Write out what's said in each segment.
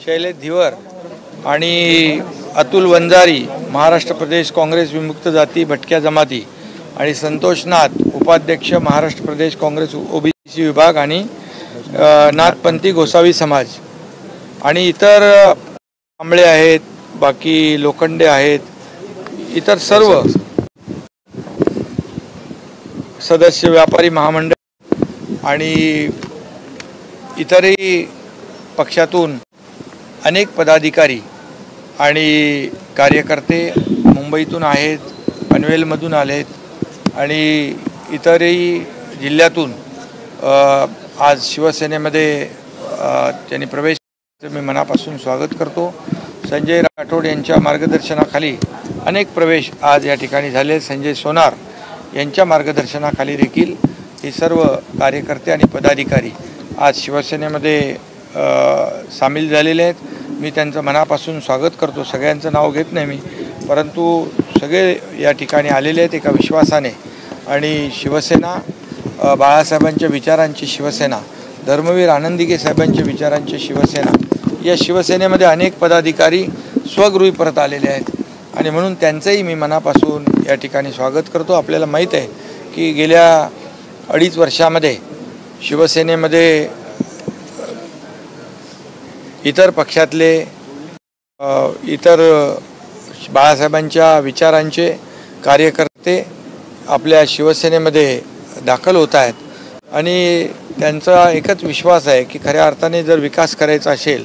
शैलेश धिवर आणि अतुल वंजारी महाराष्ट्र प्रदेश काँग्रेस विमुक्त जाती भटक्या जमाती आणि संतोष नाथ उपाध्यक्ष महाराष्ट्र प्रदेश काँग्रेस ओबीसी विभाग आणि नाथपंथी गोसावी समाज आणि इतर कांबळे आहेत, बाकी लोखंडे आहेत, इतर सर्व सदस्य व्यापारी महामंडळ आणि इतरही पक्षातून अनेक पदाधिकारी आणि कार्यकर्ते मुंबईतून आहेत, पनवेलमधून आलेत आणि इतरही जिल्ह्यातून आज शिवसेनेमध्ये त्यांनी प्रवेश केल्याचं मी मनापासून स्वागत करतो। संजय राठोड यांच्या मार्गदर्शनाखाली अनेक प्रवेश आज या ठिकाणी झाले। संजय सोनार यांच्या मार्गदर्शनाखाली देखील हे सर्व कार्यकर्ते आणि पदाधिकारी आज शिवसेनेमध्ये सामील झालेले आहेत। मी त्यांचं मनापासून स्वागत करतो। सगळ्यांचं नाव घेत नाही मी, परंतु सगळे या ठिकाणी आलेले आहेत एका विश्वासाने आणि शिवसेना बाळासाहेबांच्या विचारांची शिवसेना, धर्मवीर आनंदीगे साहेबांच्या विचारांची शिवसेना, या शिवसेनेमध्ये अनेक पदाधिकारी स्वगृही परत आलेले आहेत आणि म्हणून त्यांचंही मी मनापासून या ठिकाणी स्वागत करतो। आपल्याला माहीत आहे की गेल्या 2.5 वर्षामध्ये शिवसेनेमध्ये इतर पक्षातले इतर बाळासाहेबांच्या विचारांचे कार्यकर्ते आपल्या शिवसेनेमध्ये दाखल होत आहेत आणि त्यांचा एकच विश्वास आहे की खऱ्या अर्थाने जर विकास करायचा असेल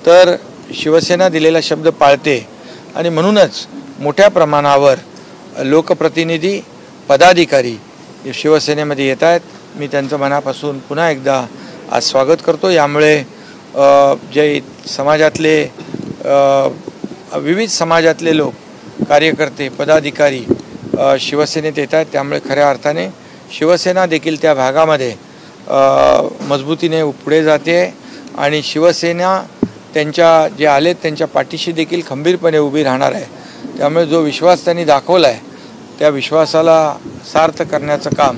तर शिवसेना दिलेला शब्द पाळते आणि म्हणूनच मोठ्या प्रमाणावर लोकप्रतिनिधी पदाधिकारी शिवसेनेमध्ये येत आहेत। मी त्यांचं मनापासून पुन्हा एकदा आज स्वागत करतो। यामुळे जे समाजातले विविध समाजातले लोक, कार्यकर्ते, पदाधिकारी शिवसेनेत येत आहेत, त्यामुळे खऱ्या अर्थाने शिवसेना देखील त्या भागामध्ये मजबूतीने पुढे जाते आणि शिवसेना त्यांच्या जे आलेत त्यांच्या पाठीशी देखील खंबीरपणे उभी राहणार आहे। त्यामुळे जो विश्वास त्यांनी दाखवला आहे त्या विश्वासाला सार्थ करण्याचं काम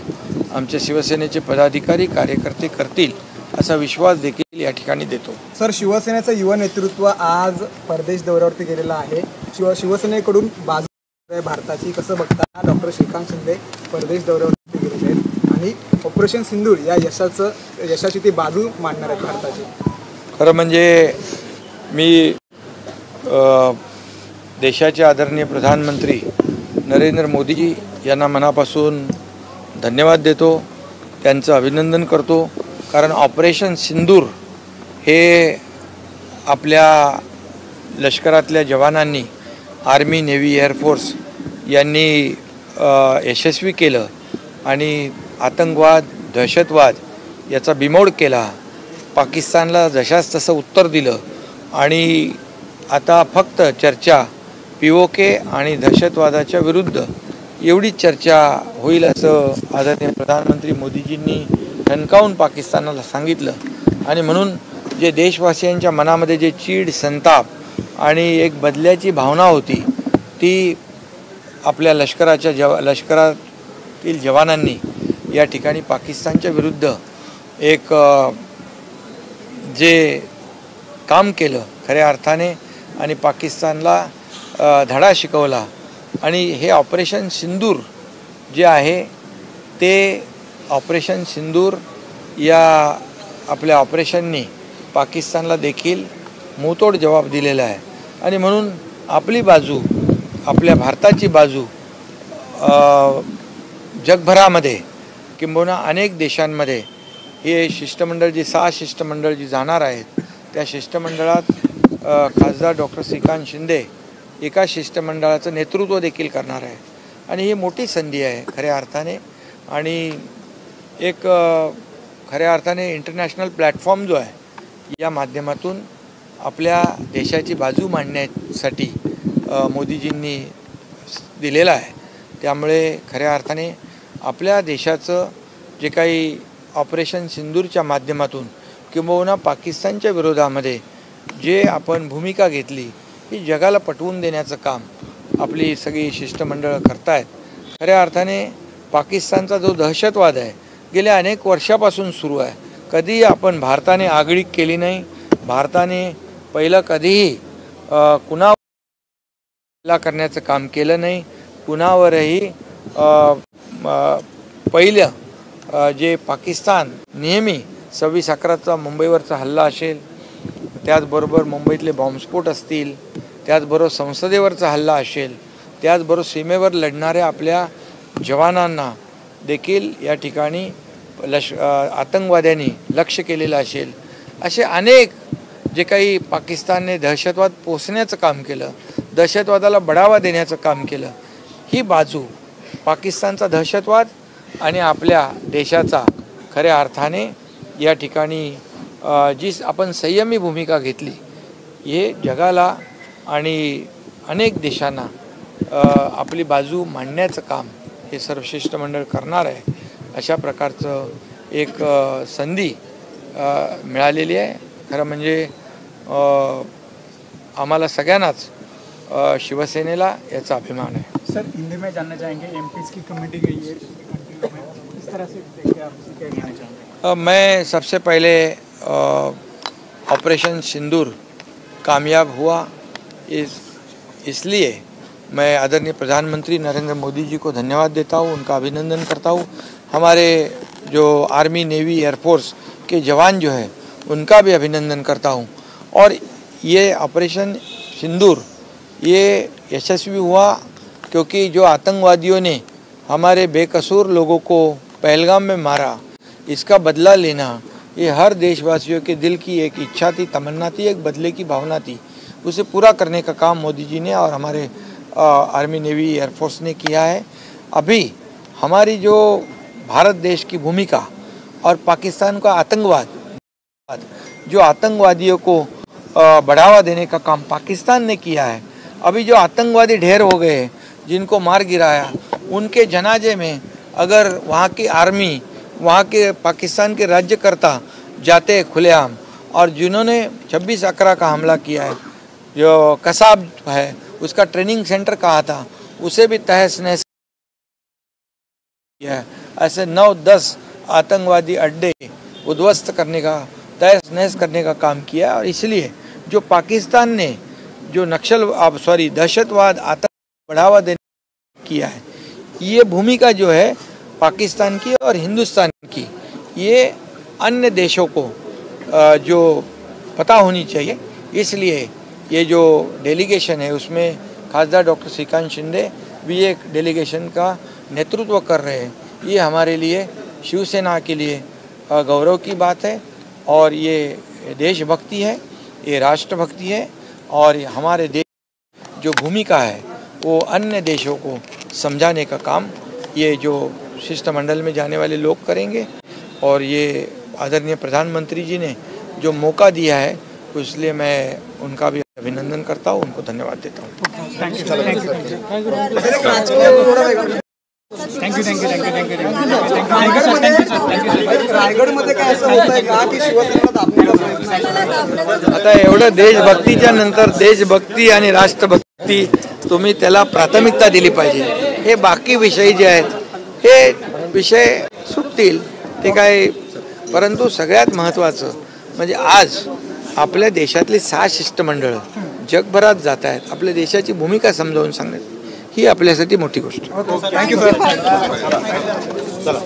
आमच्या शिवसेनेचे पदाधिकारी कार्यकर्ते करतील असा विश्वास देखील या ठिकाणी देतो। सर, शिवसेनेचं युवा नेतृत्व आज परदेश दौऱ्यावरती गेलेलं आहे। शिवसेनेकडून बाजू भारताची कसं बघता? डॉक्टर श्रीकांत शिंदे परदेश दौऱ्यावरती गेलेले आहेत आणि ऑपरेशन सिंदूर या यशाची ती बाजू मांडणार आहेत भारताची। खरं म्हणजे मी देशाचे आदरणीय प्रधानमंत्री नरेंद्र मोदीजी यांना मनापासून धन्यवाद देतो, त्यांचं अभिनंदन करतो। कारण ऑपरेशन सिंदूर हे आपल्या लष्करातल्या जवानांनी, आर्मी, नेव्ही, एअरफोर्स यांनी यशस्वी केलं आणि आतंकवाद, दहशतवाद याचा बिमोड केला, पाकिस्तानला जशास तसं उत्तर दिलं आणि आता फक्त चर्चा POK आणि दहशतवादाच्या विरुद्ध एवढीच चर्चा होईल असं आदरणीय प्रधानमंत्री मोदीजींनी ठणकावून पाकिस्तानाला सांगितलं आणि म्हणून जे देशवासियांच्या मनामध्ये जे चीड, संताप आणि एक बदल्याची भावना होती ती आपल्या लष्करातील जवानांनी या ठिकाणी पाकिस्तानच्या विरुद्ध एक जे काम केलं खऱ्या अर्थाने आणि पाकिस्तानला धडा शिकवला आणि हे ऑपरेशन सिंदूर जे आहे ते ऑपरेशन सिंदूर या आपल्या ऑपरेशननी पाकिस्तानला देखील मुंहतोड जवाब दिलेला आहे आणि म्हणून आपली बाजू, आपल्या भारताची बाजू जगभरामध्ये किंबहुना अनेक देशांमध्ये हे शिष्टमंडळ जी 6 शिष्टमंडळ जी जाणार आहेत त्या शिष्टमंडळात खासदार डॉक्टर श्रीकांत शिंदे एका शिष्टमंडळाचं नेतृत्व देखील करणार आहे आणि ही मोठी संधी आहे खऱ्या अर्थाने आणि एक खऱ्या अर्थाने इंटरनॅशनल प्लॅटफॉर्म जो आहे या माध्यमातून आपल्या देशाची बाजू मांडण्यासाठी मोदीजींनी दिलेला आहे। त्यामुळे खऱ्या अर्थाने आपल्या देशाचं जे काही ऑपरेशन सिंदूरच्या माध्यमातून किंबहुना पाकिस्तानच्या विरोधामध्ये जे आपण भूमिका घेतली ही जगाला पटवून देण्याचं काम आपली सगळी शिष्टमंडळं करतायत। खऱ्या अर्थाने पाकिस्तानचा जो दहशतवाद आहे गेल्या अनेक वर्षापासून सुरू आहे, कधीही आपण भारताने आगळीक केली नाही, भारताने पहिलं कधीही कुणाला करण्याचं काम केलं नाही. कुणावरही पहिलं जे पाकिस्तान नेहमी 26/11चा मुंबईवरचा हल्ला असेल, त्याचबरोबर मुंबईतले बॉम्बस्फोट असतील, त्याचबरोबर संसदेवरचा हल्ला असेल, त्याचबरोबर सीमेवर लढणाऱ्या आपल्या जवानांना देखील या ठिकाणी आतंकवाद्यांनी लक्ष केलेलं असेल. असे अनेक जे काही पाकिस्तानने दहशतवाद पोसण्याचं काम केलं, दहशतवादाला बढावा देण्याचं काम केलं, ही बाजू पाकिस्तानचा दहशतवाद आणि आपल्या देशाचा खऱ्या अर्थाने या ठिकाणी जी आपण संयमी भूमिका घेतली, हे जगाला आणि अनेक देशांना आपली बाजू मांडण्याचं काम हे सर्व शिष्टमंडळ करणार आहे. अशा प्रकारचं एक संधी मिळालेली आहे. खरं म्हणजे आम्हाला सगळ्यांनाच शिवसेनेला याचा अभिमान है. सर, हिंदी में जानना चाहेंगे, एमपीज़ की कमेटी गई है इस तरह से देखिए, आप क्या कहना चाहेंगे? मैं सबसे पहले ऑपरेशन सिंदूर कामयाब हुआ, इसलिए मैं आदरणीय प्रधानमंत्री नरेंद्र मोदी जी को धन्यवाद देता हूँ, उनका अभिनंदन करता हूँ. हमारे जो आर्मी, नेवी, एयरफोर्स के जवान जो है उनका भी अभिनंदन करता हूँ. और ये ऑपरेशन सिंदूर ये यशस्वी हुआ क्योंकि जो आतंकवादियों ने हमारे बेकसूर लोगों को पहलगाम में मारा, इसका बदला लेना ये हर देशवासियों के दिल की एक इच्छा थी, तमन्ना थी, एक बदले की भावना थी. उसे पूरा करने का काम मोदी जी ने और हमारे आर्मी, नेवी, एयरफोर्स ने किया है. अभी हमारी जो भारत देश की भूमिका और पाकिस्तान का आतंकवाद, जो आतंकवादियों को बढ़ावा देने का काम पाकिस्तान ने किया है. अभी जो आतंकवादी ढेर हो गए, जिनको मार गिराया, उनके जनाजे में अगर वहाँ की आर्मी, वहाँ के पाकिस्तान के राज्यकर्ता जाते खुलेआम, और जिन्होंने 26/11 का हमला किया है, जो कसाब है उसका ट्रेनिंग सेंटर कहा था, उसे भी तहस नहस किया है. ऐसे 9-10 आतंकवादी अड्डे उद्ध्वस्त करने का, तहस नहस करने का काम किया. और इसलिए जो पाकिस्तान ने जो दहशतवाद, आतंक बढ़ावा देने किया है, ये भूमिका जो है पाकिस्तान की और हिंदुस्तान की, ये अन्य देशों को जो पता होनी चाहिए. इसलिए ये जो डेलीगेशन है उसमें खासदार डॉक्टर श्रीकांत शिंदे भी एक डेलीगेशन का नेतृत्व कर रहे हैं. ये हमारे लिए, शिवसेना के लिए गौरव की बात है. और ये देशभक्ति है, ये राष्ट्रभक्ति है. और हमारे देश जो भूमिका है वो अन्य देशों को समझाने का काम ये जो शिष्टमंडल में जाने वाले लोग करेंगे. और ये आदरणीय प्रधानमंत्री जी ने जो मौका दिया है, इसलिए मैं उनका भी अभिनंदन करता हूँ, उनको धन्यवाद देता हूँ. आता एवढं देशभक्तीच्या नंतर देशभक्ती आणि राष्ट्रभक्ती तुम्ही त्याला प्राथमिकता दिली पाहिजे. हे बाकी विषय जे आहेत हे विषय सुटतील, ते काय. परंतु सगळ्यात महत्त्वाचं म्हणजे आज आपल्या देशातली 6 शिष्टमंडळ जगभरात जात आहेत, आपल्या देशाची भूमिका समजावून सांगण्यात, ही आपल्यासाठी मोठी गोष्ट. Thank you sir.